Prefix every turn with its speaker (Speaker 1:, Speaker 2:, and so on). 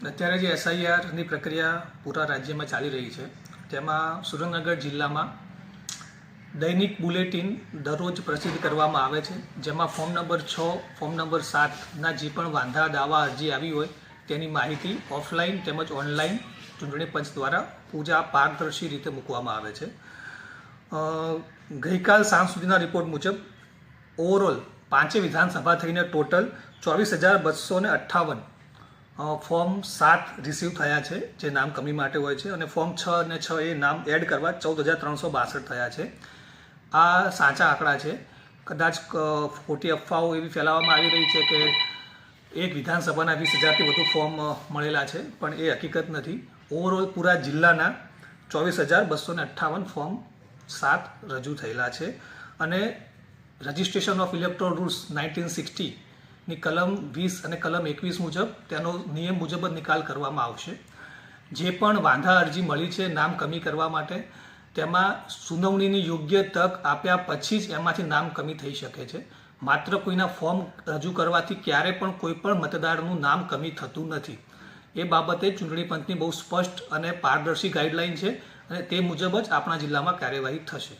Speaker 1: અત્યારે જે એસઆઈઆરની પ્રક્રિયા પૂરા રાજ્યમાં ચાલી રહી છે તેમાં સુરેન્દ્રનગર જિલ્લામાં દૈનિક બુલેટિન દરરોજ પ્રસિદ્ધ કરવામાં આવે છે, જેમાં ફોર્મ નંબર 6, ફોર્મ નંબર 7ના જે પણ વાંધા દાવા અરજી આવી હોય તેની માહિતી ઓફલાઈન તેમજ ઓનલાઈન ચૂંટણી પંચ દ્વારા પૂજા પારદર્શી રીતે મૂકવામાં આવે છે. ગઈકાલ સાંજ સુધીના રિપોર્ટ મુજબ ઓવરઓલ 5 વિધાનસભા થઈને ટોટલ 24,258 ફોર્મ 7 રિસીવ થયા છે, જે નામ કમી માટે હોય છે, અને ફોર્મ 6 અને 6 એ નામ એડ કરવા 14,362 થયા છે. આ સાચા આંકડા છે. કદાચ ખોટી અફવાઓ એવી ફેલાવવામાં આવી રહી છે કે એક વિધાનસભાના 20,000થી વધુ ફોર્મ મળેલા છે, પણ એ હકીકત નથી. ઓવરઓલ પૂરા જિલ્લાના 24,258 ફોર્મ 7 રજૂ થયેલા છે, અને રજિસ્ટ્રેશન ઓફ ઇલેક્ટોરલ રૂલ્સ 1960ની કલમ 20 અને કલમ 21 મુજબ તેનો નિયમ મુજબ જ નિકાલ કરવામાં આવશે. જે પણ વાંધા અરજી મળી છે નામ કમી કરવા માટે, તેમાં સુનાવણીની યોગ્ય તક આપ્યા પછી જ એમાંથી નામ કમી થઈ શકે છે. માત્ર કોઈના ફોર્મ રજૂ કરવાથી ક્યારે પણ કોઈ પણ મતદારનું નામ કમી થતું નથી. એ બાબતે ચૂંટણી પંચની બહુ સ્પષ્ટ અને પારદર્શી ગાઈડલાઈન છે, અને તે મુજબ જ આપણા જિલ્લામાં કાર્યવાહી થશે.